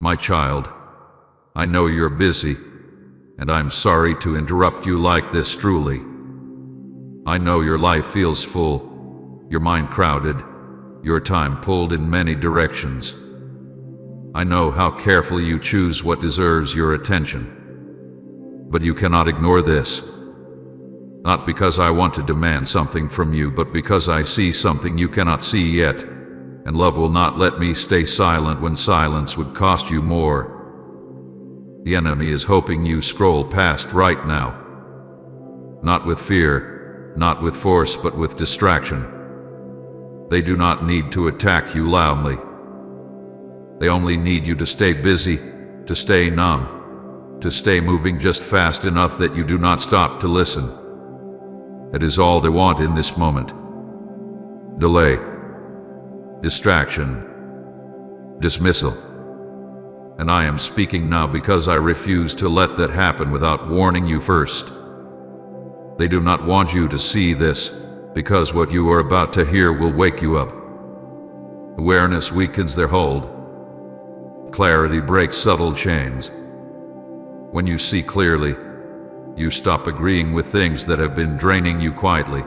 My child, I know you're busy, and I'm sorry to interrupt you like this truly. I know your life feels full, your mind crowded, your time pulled in many directions. I know how carefully you choose what deserves your attention. But you cannot ignore this. Not because I want to demand something from you, but because I see something you cannot see yet, and love will not let me stay silent when silence would cost you more. The enemy is hoping you scroll past right now. Not with fear, not with force, but with distraction. They do not need to attack you loudly. They only need you to stay busy, to stay numb, to stay moving just fast enough that you do not stop to listen. That is all they want in this moment. Delay, distraction, dismissal. And I am speaking now because I refuse to let that happen without warning you first. They do not want you to see this, because what you are about to hear will wake you up. Awareness weakens their hold. Clarity breaks subtle chains. When you see clearly, you stop agreeing with things that have been draining you quietly.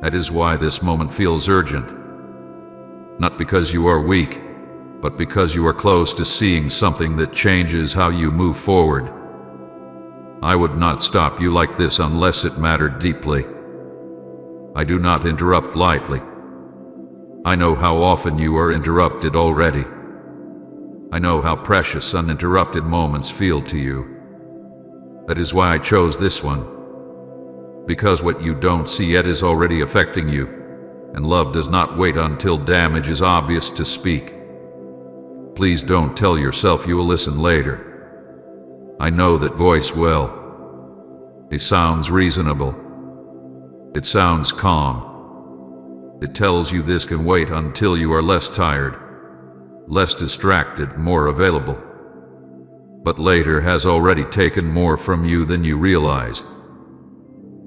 That is why this moment feels urgent. Not because you are weak, but because you are close to seeing something that changes how you move forward. I would not stop you like this unless it mattered deeply. I do not interrupt lightly. I know how often you are interrupted already. I know how precious uninterrupted moments feel to you. That is why I chose this one. Because what you don't see yet is already affecting you, and love does not wait until damage is obvious to speak. Please don't tell yourself you will listen later. I know that voice well. It sounds reasonable. It sounds calm. It tells you this can wait until you are less tired, less distracted, more available. But later has already taken more from you than you realize.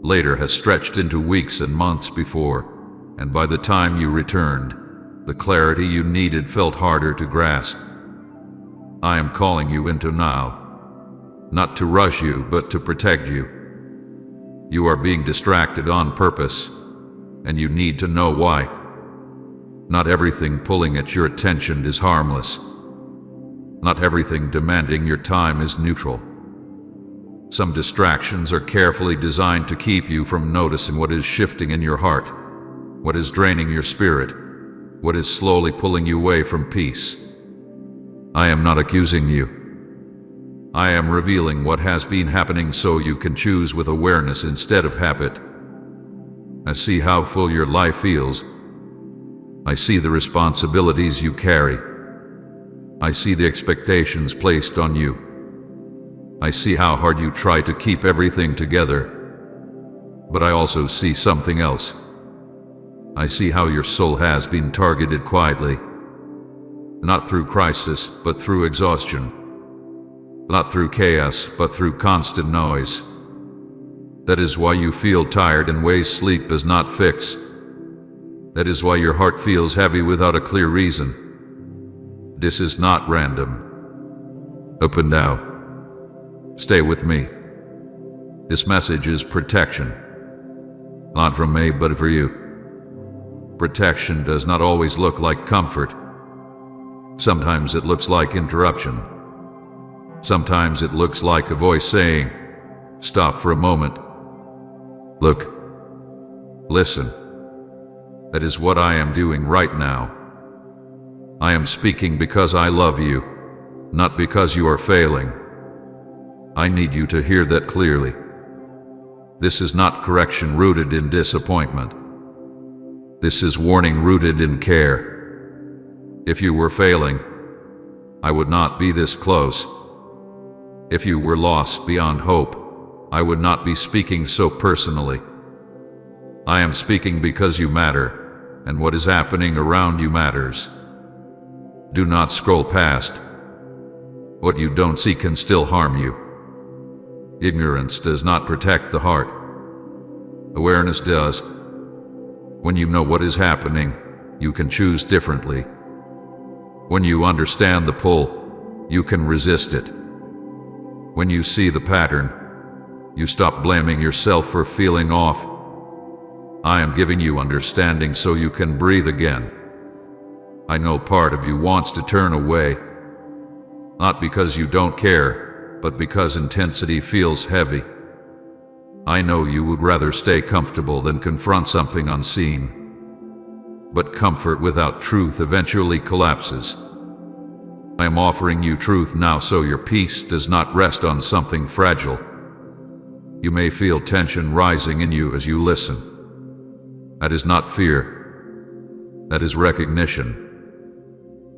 Later has stretched into weeks and months before, and by the time you returned, the clarity you needed felt harder to grasp. I am calling you into now, not to rush you, but to protect you. You are being distracted on purpose, and you need to know why. Not everything pulling at your attention is harmless. Not everything demanding your time is neutral. Some distractions are carefully designed to keep you from noticing what is shifting in your heart, what is draining your spirit, what is slowly pulling you away from peace. I am not accusing you. I am revealing what has been happening so you can choose with awareness instead of habit. I see how full your life feels. I see the responsibilities you carry. I see the expectations placed on you. I see how hard you try to keep everything together. But I also see something else. I see how your soul has been targeted quietly. Not through crisis, but through exhaustion. Not through chaos, but through constant noise. That is why you feel tired in ways sleep does not fix. That is why your heart feels heavy without a clear reason. This is not random. Open now. Stay with me. This message is protection. Not from me, but for you. Protection does not always look like comfort. Sometimes it looks like interruption. Sometimes it looks like a voice saying, "Stop for a moment. Look. Listen." That is what I am doing right now. I am speaking because I love you, not because you are failing. I need you to hear that clearly. This is not correction rooted in disappointment. This is warning rooted in care. If you were failing, I would not be this close. If you were lost beyond hope, I would not be speaking so personally. I am speaking because you matter, and what is happening around you matters. Do not scroll past. What you don't see can still harm you. Ignorance does not protect the heart. Awareness does. When you know what is happening, you can choose differently. When you understand the pull, you can resist it. When you see the pattern, you stop blaming yourself for feeling off. I am giving you understanding so you can breathe again. I know part of you wants to turn away, not because you don't care, but because intensity feels heavy. I know you would rather stay comfortable than confront something unseen. But comfort without truth eventually collapses. I am offering you truth now so your peace does not rest on something fragile. You may feel tension rising in you as you listen. That is not fear. That is recognition.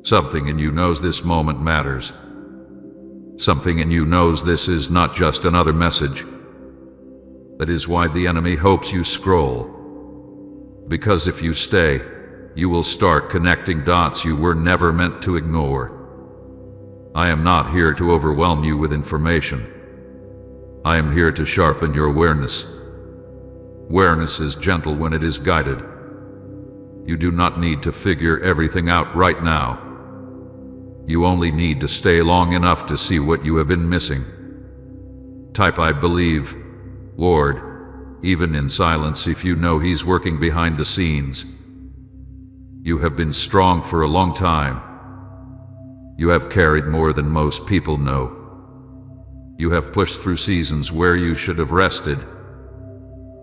Something in you knows this moment matters. Something in you knows this is not just another message. That is why the enemy hopes you scroll. Because if you stay, you will start connecting dots you were never meant to ignore. I am not here to overwhelm you with information. I am here to sharpen your awareness. Awareness is gentle when it is guided. You do not need to figure everything out right now. You only need to stay long enough to see what you have been missing. Type I believe, Lord, even in silence if you know He's working behind the scenes. You have been strong for a long time. You have carried more than most people know. You have pushed through seasons where you should have rested.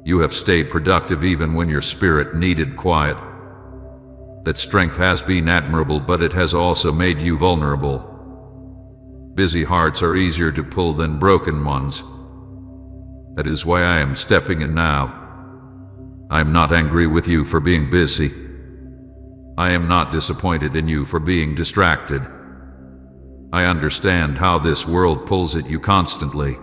You have stayed productive even when your spirit needed quiet. That strength has been admirable, but it has also made you vulnerable. Busy hearts are easier to pull than broken ones. That is why I am stepping in now. I am not angry with you for being busy. I am not disappointed in you for being distracted. I understand how this world pulls at you constantly.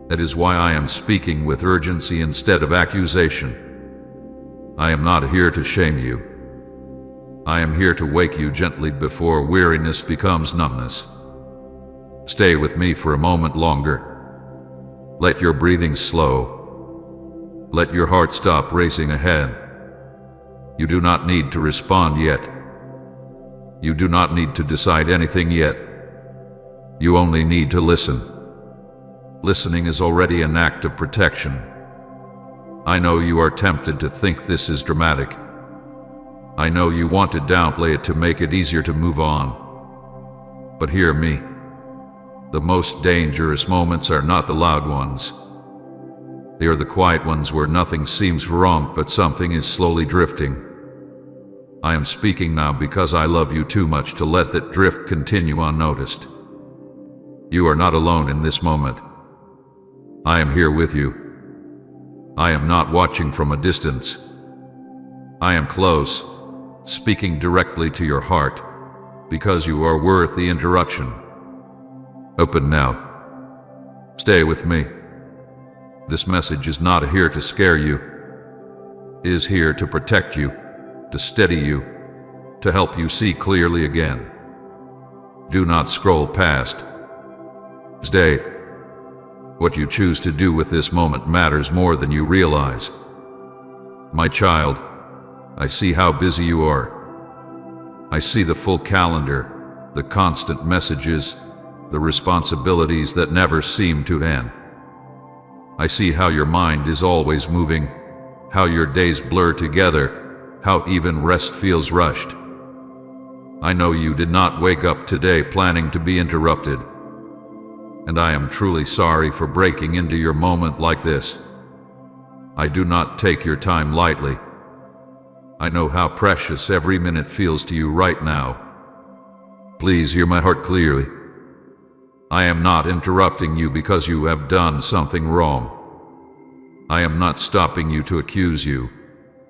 That is why I am speaking with urgency instead of accusation. I am not here to shame you. I am here to wake you gently before weariness becomes numbness. Stay with me for a moment longer. Let your breathing slow. Let your heart stop racing ahead. You do not need to respond yet. You do not need to decide anything yet. You only need to listen. Listening is already an act of protection. I know you are tempted to think this is dramatic. I know you want to downplay it to make it easier to move on. But hear me. The most dangerous moments are not the loud ones. They are the quiet ones where nothing seems wrong but something is slowly drifting. I am speaking now because I love you too much to let that drift continue unnoticed. You are not alone in this moment. I am here with you. I am not watching from a distance. I am close, speaking directly to your heart, because you are worth the interruption. Open now. Stay with me. This message is not here to scare you. It is here to protect you, to steady you, to help you see clearly again. Do not scroll past. Stay. What you choose to do with this moment matters more than you realize. My child, I see how busy you are. I see the full calendar, the constant messages, the responsibilities that never seem to end. I see how your mind is always moving, how your days blur together, how even rest feels rushed. I know you did not wake up today planning to be interrupted, and I am truly sorry for breaking into your moment like this. I do not take your time lightly. I know how precious every minute feels to you right now. Please hear my heart clearly. I am not interrupting you because you have done something wrong. I am not stopping you to accuse you,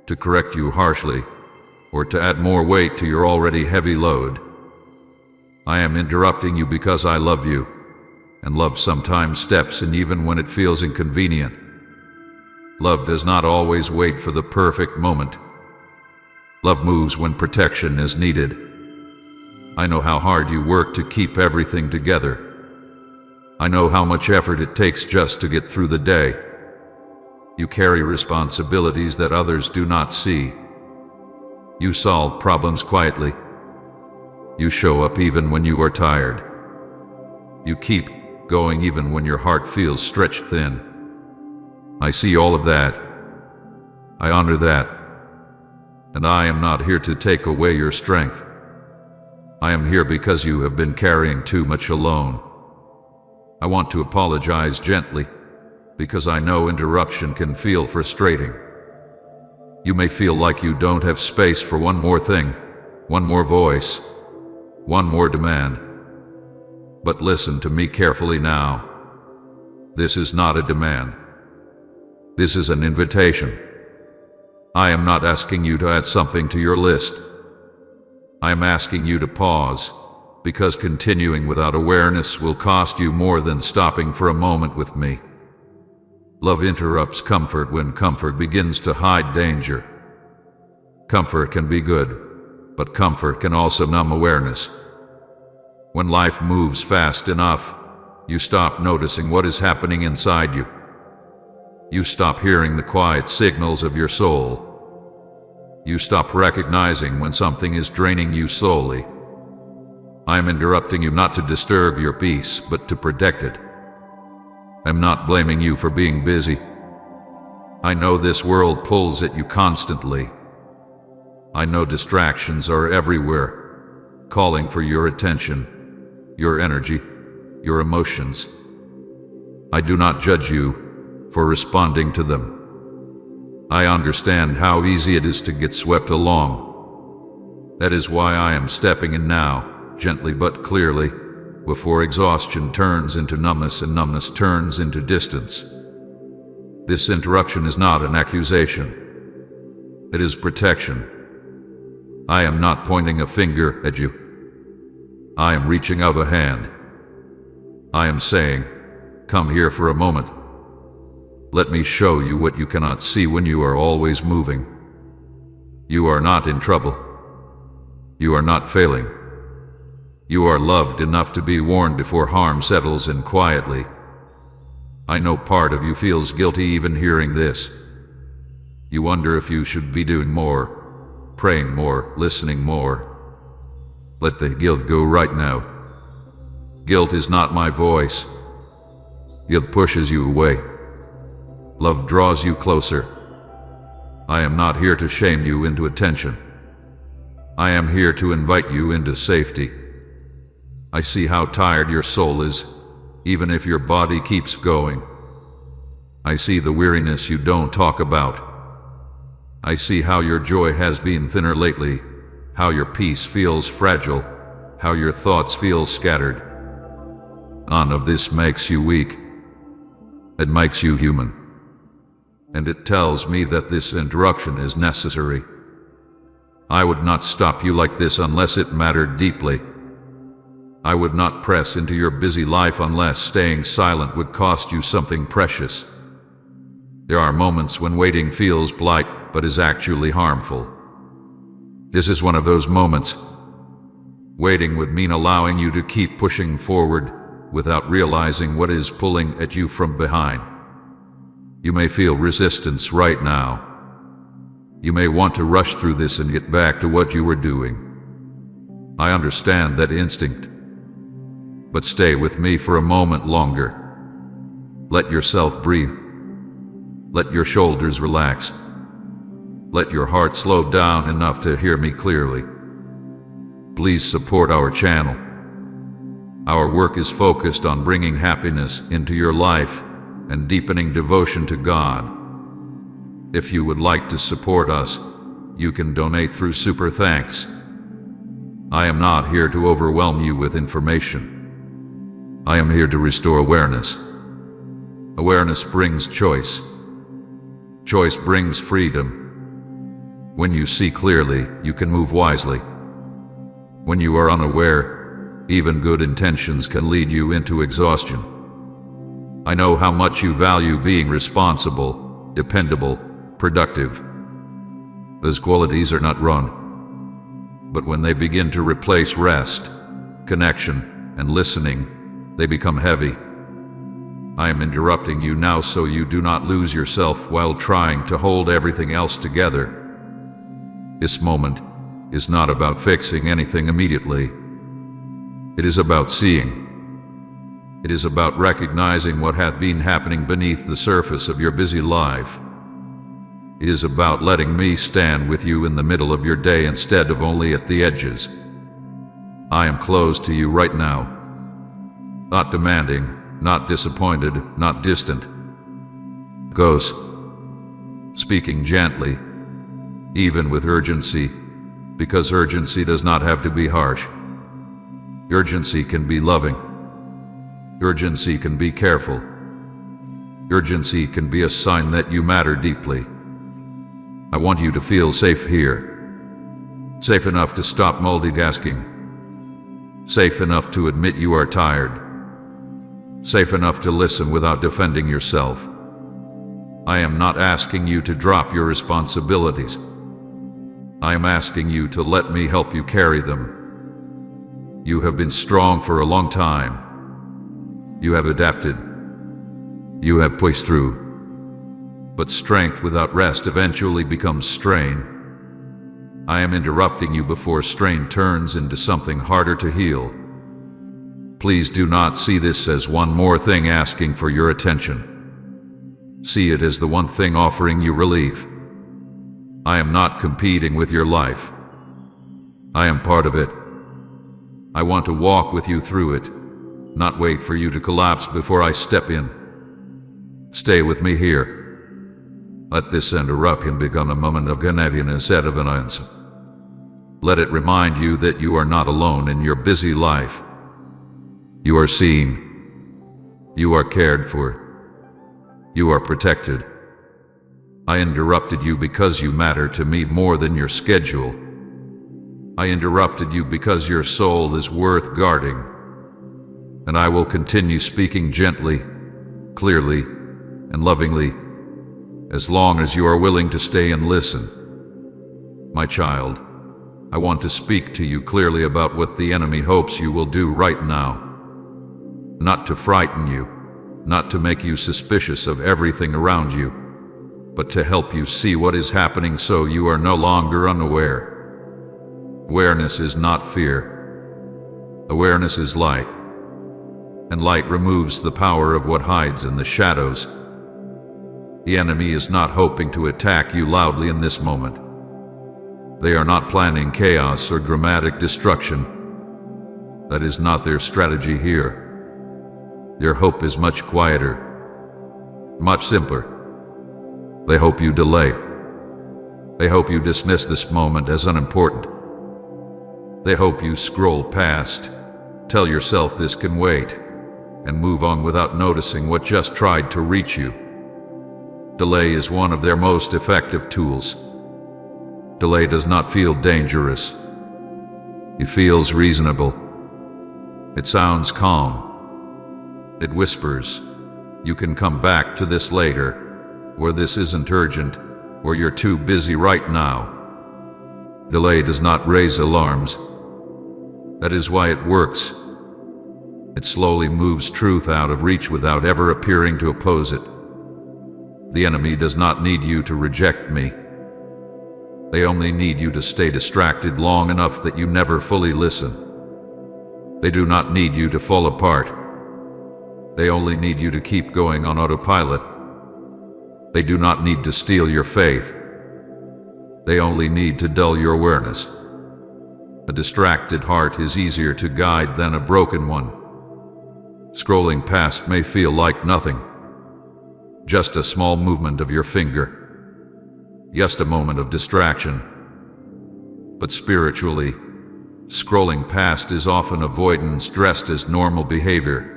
to correct you harshly, or to add more weight to your already heavy load. I am interrupting you because I love you, and love sometimes steps in even when it feels inconvenient. Love does not always wait for the perfect moment. Love moves when protection is needed. I know how hard you work to keep everything together. I know how much effort it takes just to get through the day. You carry responsibilities that others do not see. You solve problems quietly. You show up even when you are tired. You keep going even when your heart feels stretched thin. I see all of that. I honor that. And I am not here to take away your strength. I am here because you have been carrying too much alone. I want to apologize gently, because I know interruption can feel frustrating. You may feel like you don't have space for one more thing, one more voice, one more demand. But listen to me carefully now. This is not a demand. This is an invitation. I am not asking you to add something to your list. I am asking you to pause, because continuing without awareness will cost you more than stopping for a moment with me. Love interrupts comfort when comfort begins to hide danger. Comfort can be good, but comfort can also numb awareness. When life moves fast enough, you stop noticing what is happening inside you. You stop hearing the quiet signals of your soul. You stop recognizing when something is draining you slowly. I am interrupting you not to disturb your peace, but to protect it. I'm not blaming you for being busy. I know this world pulls at you constantly. I know distractions are everywhere, calling for your attention, your energy, your emotions. I do not judge you for responding to them. I understand how easy it is to get swept along. That is why I am stepping in now, gently but clearly, before exhaustion turns into numbness and numbness turns into distance. This interruption is not an accusation. It is protection. I am not pointing a finger at you. I am reaching out a hand. I am saying, come here for a moment. Let me show you what you cannot see when you are always moving. You are not in trouble. You are not failing. You are loved enough to be warned before harm settles in quietly. I know part of you feels guilty even hearing this. You wonder if you should be doing more, praying more, listening more. Let the guilt go right now. Guilt is not my voice. Guilt pushes you away. Love draws you closer. I am not here to shame you into attention. I am here to invite you into safety. I see how tired your soul is, even if your body keeps going. I see the weariness you don't talk about. I see how your joy has been thinner lately, how your peace feels fragile, how your thoughts feel scattered. None of this makes you weak. It makes you human. And it tells me that this interruption is necessary. I would not stop you like this unless it mattered deeply. I would not press into your busy life unless staying silent would cost you something precious. There are moments when waiting feels polite but is actually harmful. This is one of those moments. Waiting would mean allowing you to keep pushing forward without realizing what is pulling at you from behind. You may feel resistance right now. You may want to rush through this and get back to what you were doing. I understand that instinct. But stay with me for a moment longer. Let yourself breathe. Let your shoulders relax. Let your heart slow down enough to hear me clearly. Please support our channel. Our work is focused on bringing happiness into your life and deepening devotion to God. If you would like to support us, you can donate through Super Thanks. I am not here to overwhelm you with information. I am here to restore awareness. Awareness brings choice. Choice brings freedom. When you see clearly, you can move wisely. When you are unaware, even good intentions can lead you into exhaustion. I know how much you value being responsible, dependable, productive. Those qualities are not wrong. But when they begin to replace rest, connection, and listening, they become heavy. I am interrupting you now so you do not lose yourself while trying to hold everything else together. This moment is not about fixing anything immediately. It is about seeing. It is about recognizing what hath been happening beneath the surface of your busy life. It is about letting me stand with you in the middle of your day instead of only at the edges. I am close to you right now. Not demanding, not disappointed, not distant. Close. Speaking gently, even with urgency, because urgency does not have to be harsh. Urgency can be loving. Urgency can be careful. Urgency can be a sign that you matter deeply. I want you to feel safe here. Safe enough to stop multitasking. Safe enough to admit you are tired. Safe enough to listen without defending yourself. I am not asking you to drop your responsibilities. I am asking you to let me help you carry them. You have been strong for a long time. You have adapted. You have pushed through. But strength without rest eventually becomes strain. I am interrupting you before strain turns into something harder to heal. Please do not see this as one more thing asking for your attention. See it as the one thing offering you relief. I am not competing with your life. I am part of it. I want to walk with you through it, not wait for you to collapse before I step in. Stay with me here. Let this interruption become a moment of heaviness out of an answer. Let it remind you that you are not alone in your busy life. You are seen. You are cared for. You are protected. I interrupted you because you matter to me more than your schedule. I interrupted you because your soul is worth guarding. And I will continue speaking gently, clearly, and lovingly, as long as you are willing to stay and listen. My child, I want to speak to you clearly about what the enemy hopes you will do right now. Not to frighten you, not to make you suspicious of everything around you, but to help you see what is happening so you are no longer unaware. Awareness is not fear. Awareness is light. And light removes the power of what hides in the shadows. The enemy is not hoping to attack you loudly in this moment. They are not planning chaos or dramatic destruction. That is not their strategy here. Their hope is much quieter, much simpler. They hope you delay. They hope you dismiss this moment as unimportant. They hope you scroll past, tell yourself this can wait, and move on without noticing what just tried to reach you. Delay is one of their most effective tools. Delay does not feel dangerous. It feels reasonable. It sounds calm. It whispers, you can come back to this later, or this isn't urgent, or you're too busy right now. Delay does not raise alarms. That is why it works. It slowly moves truth out of reach without ever appearing to oppose it. The enemy does not need you to reject me. They only need you to stay distracted long enough that you never fully listen. They do not need you to fall apart. They only need you to keep going on autopilot. They do not need to steal your faith. They only need to dull your awareness. A distracted heart is easier to guide than a broken one. Scrolling past may feel like nothing. Just a small movement of your finger. Just a moment of distraction. But spiritually, scrolling past is often avoidance dressed as normal behavior.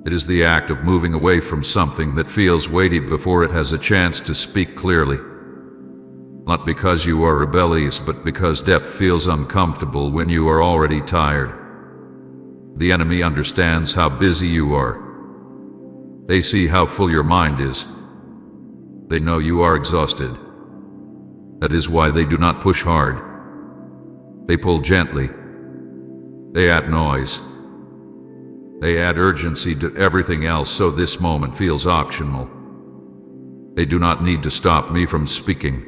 It is the act of moving away from something that feels weighty before it has a chance to speak clearly. Not because you are rebellious, but because depth feels uncomfortable when you are already tired. The enemy understands how busy you are. They see how full your mind is. They know you are exhausted. That is why they do not push hard. They pull gently. They add noise. They add urgency to everything else so this moment feels optional. They do not need to stop me from speaking.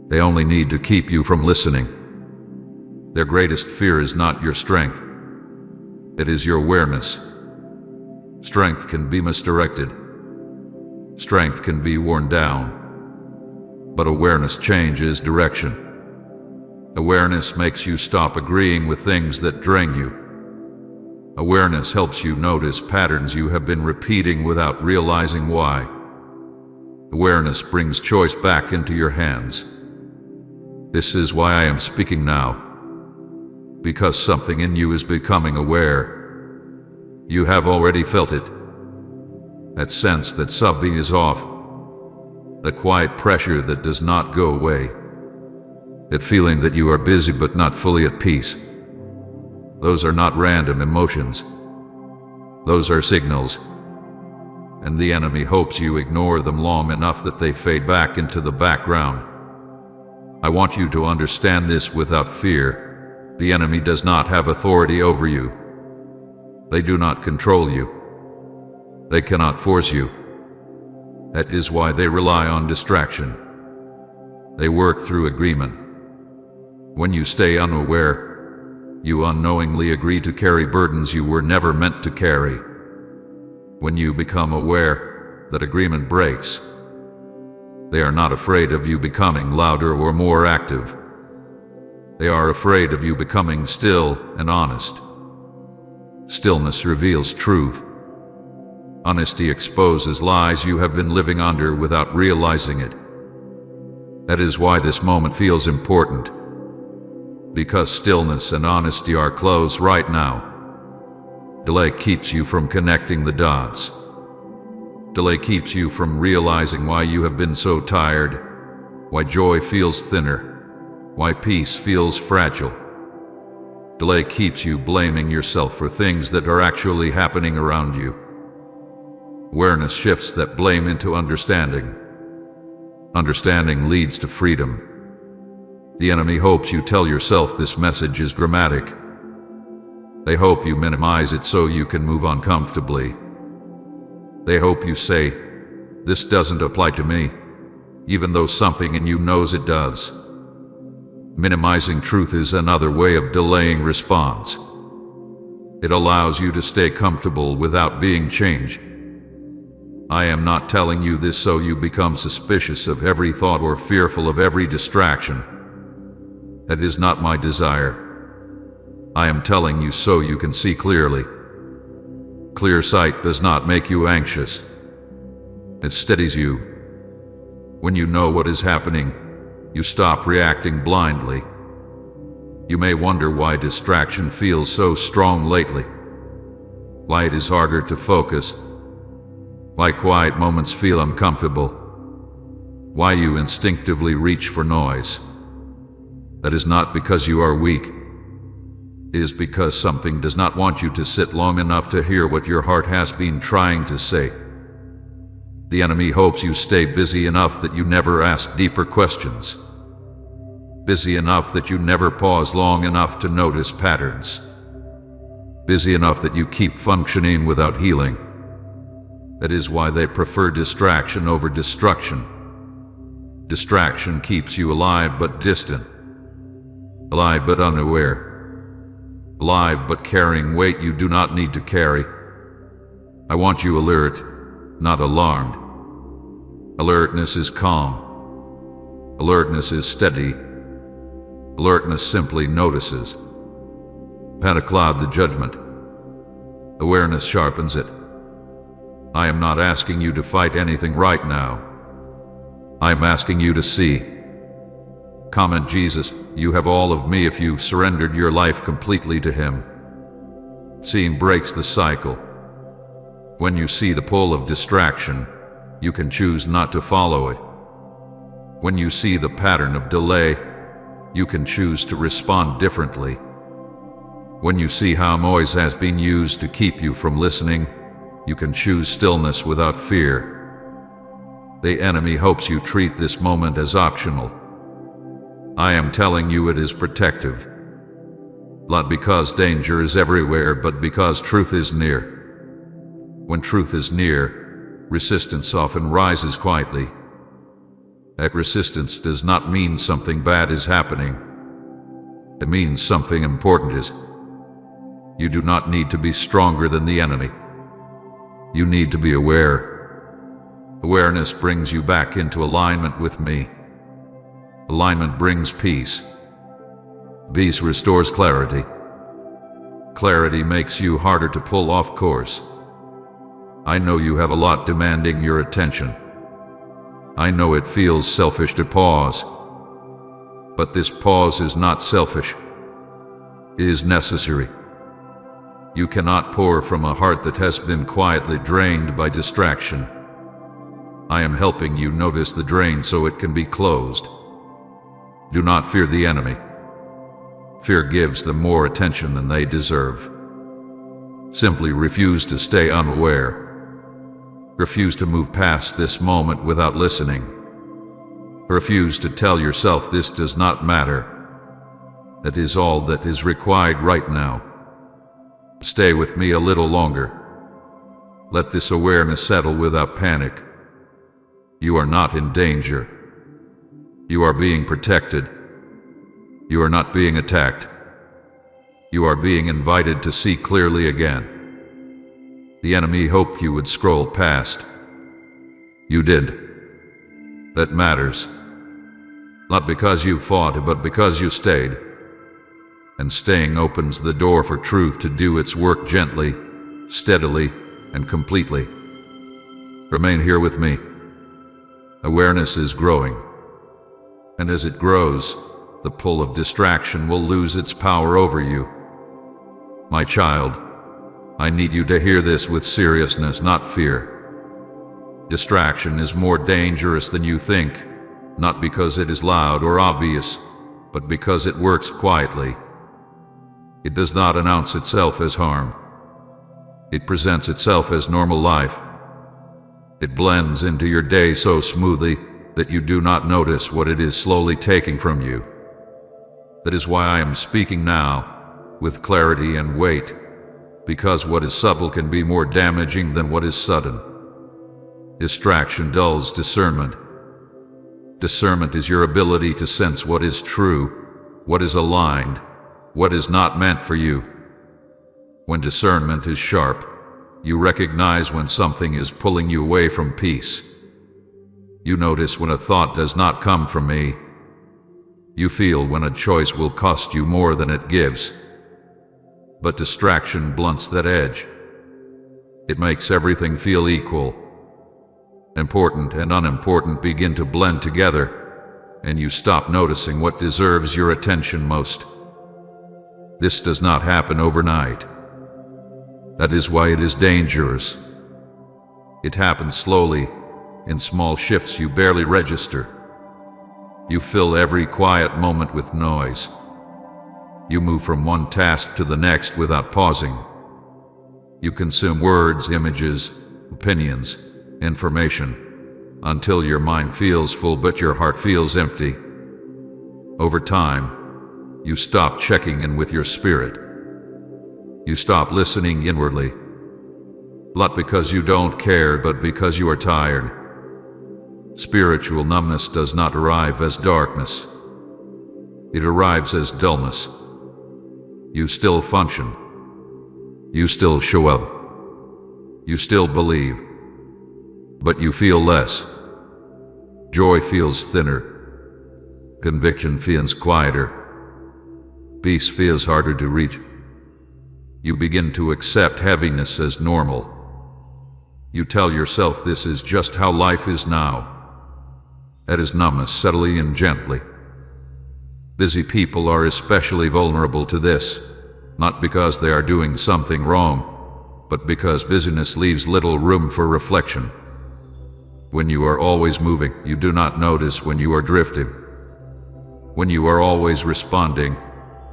They only need to keep you from listening. Their greatest fear is not your strength. It is your awareness. Strength can be misdirected. Strength can be worn down. But awareness changes direction. Awareness makes you stop agreeing with things that drain you. Awareness helps you notice patterns you have been repeating without realizing why. Awareness brings choice back into your hands. This is why I am speaking now. Because something in you is becoming aware. You have already felt it. That sense that something is off. That quiet pressure that does not go away. That feeling that you are busy but not fully at peace. Those are not random emotions. Those are signals. And the enemy hopes you ignore them long enough that they fade back into the background. I want you to understand this without fear. The enemy does not have authority over you. They do not control you. They cannot force you. That is why they rely on distraction. They work through agreement. When you stay unaware, you unknowingly agree to carry burdens you were never meant to carry. When you become aware, that agreement breaks. They are not afraid of you becoming louder or more active. They are afraid of you becoming still and honest. Stillness reveals truth. Honesty exposes lies you have been living under without realizing it. That is why this moment feels important. Because stillness and honesty are close right now. Delay keeps you from connecting the dots. Delay keeps you from realizing why you have been so tired, why joy feels thinner, why peace feels fragile. Delay keeps you blaming yourself for things that are actually happening around you. Awareness shifts that blame into understanding. Understanding leads to freedom. The enemy hopes you tell yourself this message is dramatic. They hope you minimize it so you can move on comfortably. They hope you say, "This doesn't apply to me," even though something in you knows it does. Minimizing truth is another way of delaying response. It allows you to stay comfortable without being changed. I am not telling you this so you become suspicious of every thought or fearful of every distraction. That is not my desire. I am telling you so you can see clearly. Clear sight does not make you anxious. It steadies you. When you know what is happening, you stop reacting blindly. You may wonder why distraction feels so strong lately. Why it is harder to focus. Why quiet moments feel uncomfortable. Why you instinctively reach for noise. That is not because you are weak. It is because something does not want you to sit long enough to hear what your heart has been trying to say. The enemy hopes you stay busy enough that you never ask deeper questions. Busy enough that you never pause long enough to notice patterns. Busy enough that you keep functioning without healing. That is why they prefer distraction over destruction. Distraction keeps you alive but distant. Alive but unaware. Alive but carrying weight you do not need to carry. I want you alert, not alarmed. Alertness is calm. Alertness is steady. Alertness simply notices. Panic clouds the judgment. Awareness sharpens it. I am not asking you to fight anything right now. I am asking you to see. Comment Jesus, you have all of me if you've surrendered your life completely to Him. Seeing breaks the cycle. When you see the pull of distraction, you can choose not to follow it. When you see the pattern of delay, you can choose to respond differently. When you see how noise has been used to keep you from listening, you can choose stillness without fear. The enemy hopes you treat this moment as optional. I am telling you it is protective. Not because danger is everywhere, but because truth is near. When truth is near, resistance often rises quietly. That resistance does not mean something bad is happening. It means something important is. You do not need to be stronger than the enemy. You need to be aware. Awareness brings you back into alignment with me. Alignment brings peace. Peace restores clarity. Clarity makes you harder to pull off course. I know you have a lot demanding your attention. I know it feels selfish to pause. But this pause is not selfish. It is necessary. You cannot pour from a heart that has been quietly drained by distraction. I am helping you notice the drain so it can be closed. Do not fear the enemy. Fear gives them more attention than they deserve. Simply refuse to stay unaware. Refuse to move past this moment without listening. Refuse to tell yourself this does not matter. That is all that is required right now. Stay with me a little longer. Let this awareness settle without panic. You are not in danger. You are being protected. You are not being attacked. You are being invited to see clearly again. The enemy hoped you would scroll past. You did. That matters. Not because you fought, but because you stayed. And staying opens the door for truth to do its work gently, steadily, and completely. Remain here with me. Awareness is growing. And as it grows, the pull of distraction will lose its power over you. My child, I need you to hear this with seriousness, not fear. Distraction is more dangerous than you think, not because it is loud or obvious, but because it works quietly. It does not announce itself as harm. It presents itself as normal life. It blends into your day so smoothly that you do not notice what it is slowly taking from you. That is why I am speaking now, with clarity and weight, because what is subtle can be more damaging than what is sudden. Distraction dulls discernment. Discernment is your ability to sense what is true, what is aligned, what is not meant for you. When discernment is sharp, you recognize when something is pulling you away from peace. You notice when a thought does not come from me. You feel when a choice will cost you more than it gives. But distraction blunts that edge. It makes everything feel equal. Important and unimportant begin to blend together, and you stop noticing what deserves your attention most. This does not happen overnight. That is why it is dangerous. It happens slowly, in small shifts you barely register. You fill every quiet moment with noise. You move from one task to the next without pausing. You consume words, images, opinions, information, until your mind feels full but your heart feels empty. Over time, you stop checking in with your spirit. You stop listening inwardly. Not because you don't care, but because you are tired. Spiritual numbness does not arrive as darkness. It arrives as dullness. You still function. You still show up. You still believe. But you feel less. Joy feels thinner. Conviction feels quieter. Peace feels harder to reach. You begin to accept heaviness as normal. You tell yourself this is just how life is now. That is numbness, subtly and gently. Busy people are especially vulnerable to this, not because they are doing something wrong, but because busyness leaves little room for reflection. When you are always moving, you do not notice when you are drifting. When you are always responding,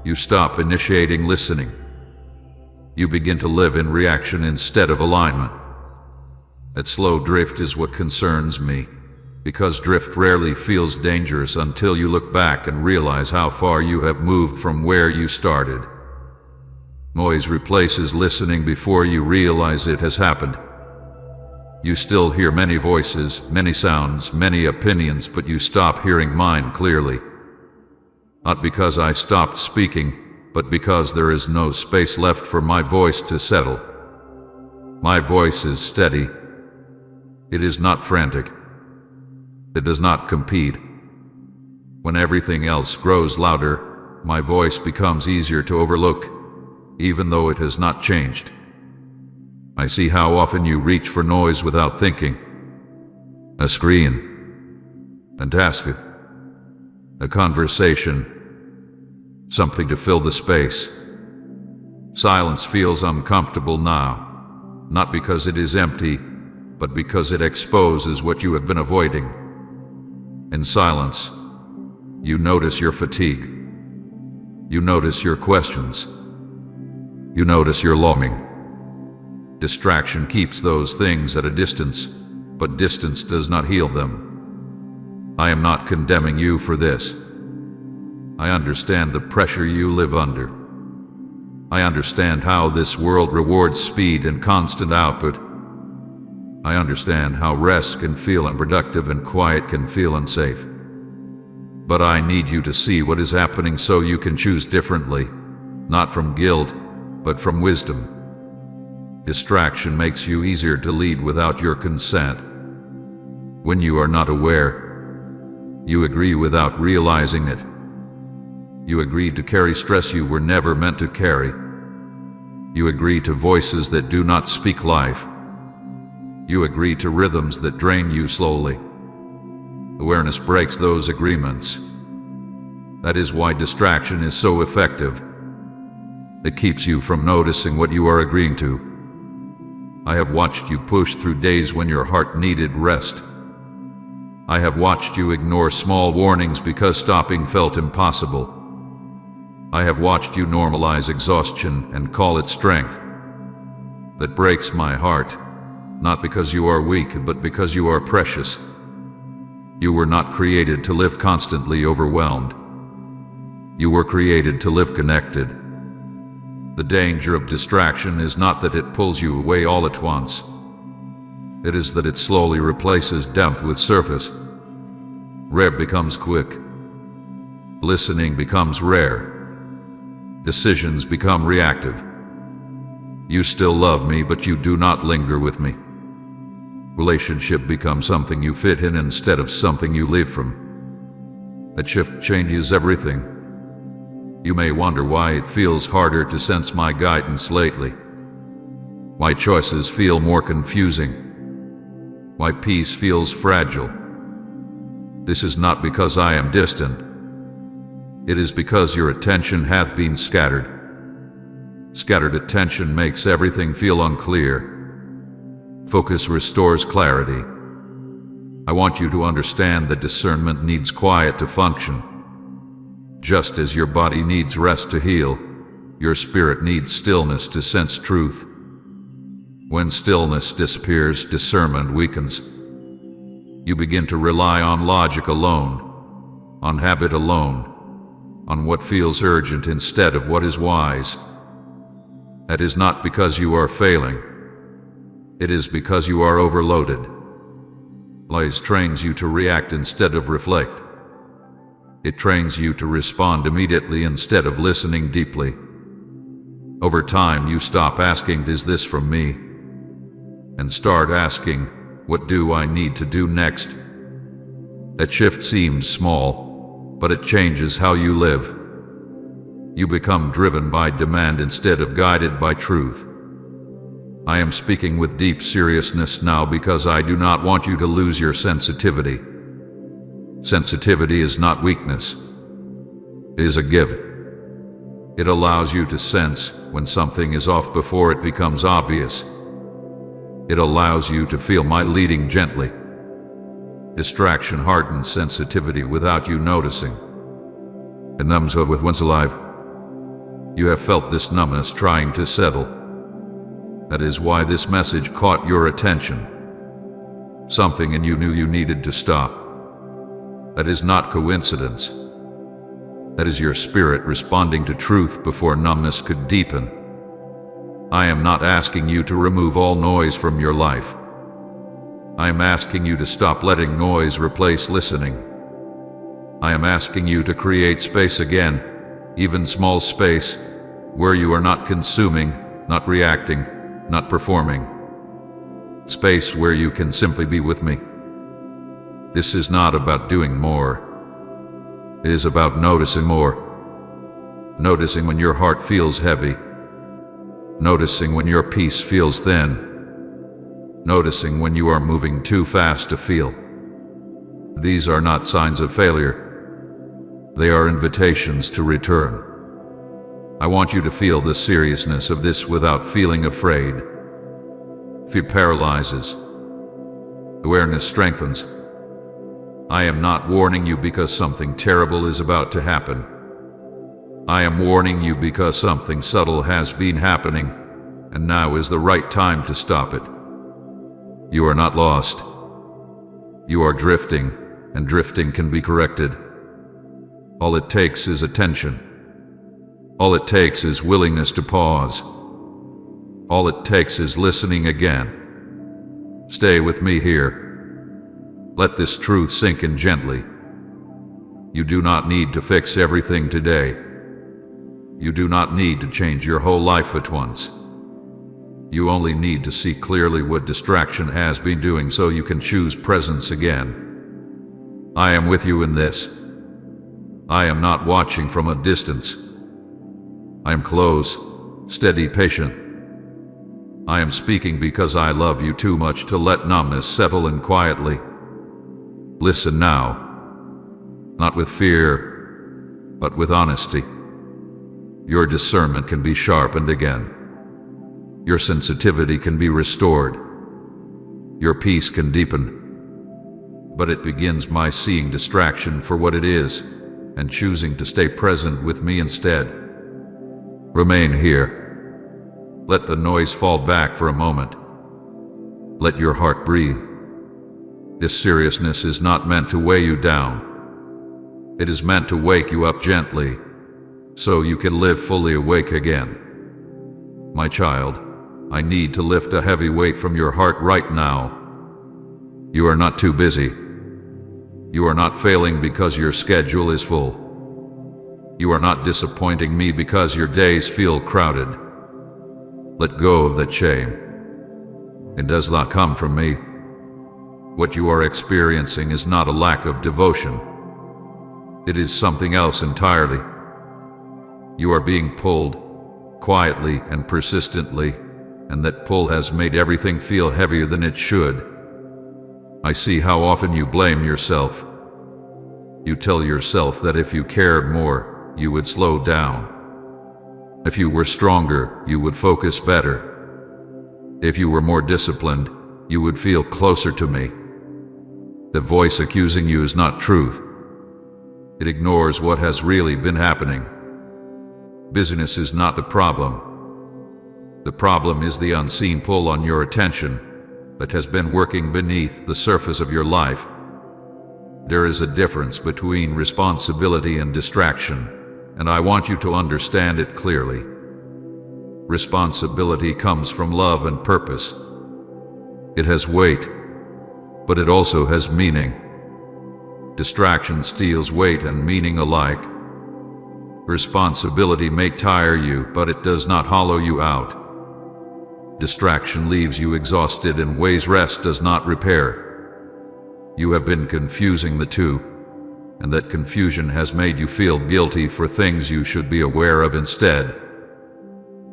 you stop initiating listening. You begin to live in reaction instead of alignment. That slow drift is what concerns me, because drift rarely feels dangerous until you look back and realize how far you have moved from where you started. Noise replaces listening before you realize it has happened. You still hear many voices, many sounds, many opinions, but you stop hearing mine clearly. Not because I stopped speaking, but because there is no space left for my voice to settle. My voice is steady. It is not frantic. It does not compete. When everything else grows louder, my voice becomes easier to overlook, even though it has not changed. I see how often you reach for noise without thinking. A screen, a task, a conversation, something to fill the space. Silence feels uncomfortable now, not because it is empty, but because it exposes what you have been avoiding. In silence, you notice your fatigue. You notice your questions. You notice your longing. Distraction keeps those things at a distance, but distance does not heal them. I am not condemning you for this. I understand the pressure you live under. I understand how this world rewards speed and constant output. I understand how rest can feel unproductive and quiet can feel unsafe. But I need you to see what is happening so you can choose differently, not from guilt, but from wisdom. Distraction makes you easier to lead without your consent. When you are not aware, you agree without realizing it. You agree to carry stress you were never meant to carry. You agree to voices that do not speak life. You agree to rhythms that drain you slowly. Awareness breaks those agreements. That is why distraction is so effective. It keeps you from noticing what you are agreeing to. I have watched you push through days when your heart needed rest. I have watched you ignore small warnings because stopping felt impossible. I have watched you normalize exhaustion and call it strength. That breaks my heart, not because you are weak, but because you are precious. You were not created to live constantly overwhelmed. You were created to live connected. The danger of distraction is not that it pulls you away all at once. It is that it slowly replaces depth with surface. Rare becomes quick. Listening becomes rare. Decisions become reactive. You still love me, but you do not linger with me. Relationship becomes something you fit in instead of something you live from. That shift changes everything. You may wonder why it feels harder to sense my guidance lately. Why choices feel more confusing. Why peace feels fragile. This is not because I am distant. It is because your attention hath been scattered. Scattered attention makes everything feel unclear. Focus restores clarity. I want you to understand that discernment needs quiet to function. Just as your body needs rest to heal, your spirit needs stillness to sense truth. When stillness disappears, discernment weakens. You begin to rely on logic alone, on habit alone, on what feels urgent instead of what is wise. That is not because you are failing. It is because you are overloaded. Lies trains you to react instead of reflect. It trains you to respond immediately instead of listening deeply. Over time, you stop asking, "Is this from me?" and start asking, "What do I need to do next?" That shift seems small, but it changes how you live. You become driven by demand instead of guided by truth. I am speaking with deep seriousness now because I do not want you to lose your sensitivity. Sensitivity is not weakness. It is a gift. It allows you to sense when something is off before it becomes obvious. It allows you to feel my leading gently. Distraction hardens sensitivity without you noticing. It numbs with one's alive. You have felt this numbness trying to settle. That is why this message caught your attention. Something in you knew you needed to stop. That is not coincidence. That is your spirit responding to truth before numbness could deepen. I am not asking you to remove all noise from your life. I am asking you to stop letting noise replace listening. I am asking you to create space again, even small space, where you are not consuming, not reacting, not performing, space where you can simply be with me. This is not about doing more. It is about noticing more. Noticing when your heart feels heavy. Noticing when your peace feels thin. Noticing when you are moving too fast to feel. These are not signs of failure. They are invitations to return. I want you to feel the seriousness of this without feeling afraid. Fear paralyzes. Awareness strengthens. I am not warning you because something terrible is about to happen. I am warning you because something subtle has been happening, and now is the right time to stop it. You are not lost. You are drifting, and drifting can be corrected. All it takes is attention. All it takes is willingness to pause. All it takes is listening again. Stay with me here. Let this truth sink in gently. You do not need to fix everything today. You do not need to change your whole life at once. You only need to see clearly what distraction has been doing so you can choose presence again. I am with you in this. I am not watching from a distance. I am close, steady, patient. I am speaking because I love you too much to let numbness settle in quietly. Listen now, not with fear, but with honesty. Your discernment can be sharpened again. Your sensitivity can be restored. Your peace can deepen. But it begins by seeing distraction for what it is and choosing to stay present with me instead. Remain here. Let the noise fall back for a moment. Let your heart breathe. This seriousness is not meant to weigh you down. It is meant to wake you up gently, so you can live fully awake again. My child, I need to lift a heavy weight from your heart right now. You are not too busy. You are not failing because your schedule is full. You are not disappointing me because your days feel crowded. Let go of that shame. It does not come from me. What you are experiencing is not a lack of devotion. It is something else entirely. You are being pulled, quietly and persistently, and that pull has made everything feel heavier than it should. I see how often you blame yourself. You tell yourself that if you cared more, you would slow down. If you were stronger, you would focus better. If you were more disciplined, you would feel closer to me. The voice accusing you is not truth. It ignores what has really been happening. Busyness is not the problem. The problem is the unseen pull on your attention that has been working beneath the surface of your life. There is a difference between responsibility and distraction, and I want you to understand it clearly. Responsibility comes from love and purpose. It has weight, but it also has meaning. Distraction steals weight and meaning alike. Responsibility may tire you, but it does not hollow you out. Distraction leaves you exhausted in ways rest does not repair. You have been confusing the two, and that confusion has made you feel guilty for things you should be aware of instead.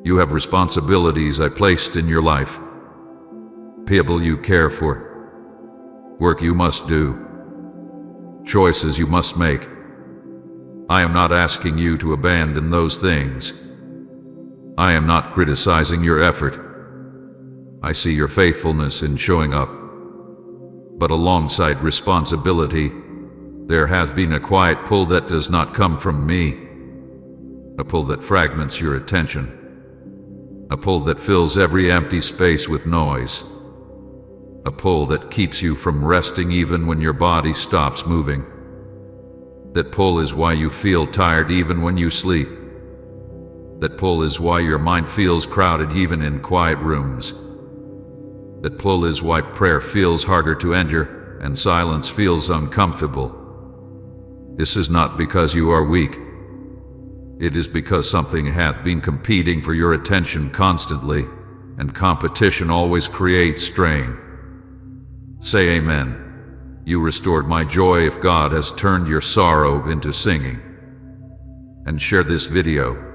You have responsibilities I placed in your life. People you care for. Work you must do. Choices you must make. I am not asking you to abandon those things. I am not criticizing your effort. I see your faithfulness in showing up. But alongside responsibility, there has been a quiet pull that does not come from me. A pull that fragments your attention. A pull that fills every empty space with noise. A pull that keeps you from resting even when your body stops moving. That pull is why you feel tired even when you sleep. That pull is why your mind feels crowded even in quiet rooms. That pull is why prayer feels harder to enter and silence feels uncomfortable. This is not because you are weak. It is because something hath been competing for your attention constantly, and competition always creates strain. say amen. You restored my joy if God has turned your sorrow into singing. And share this video.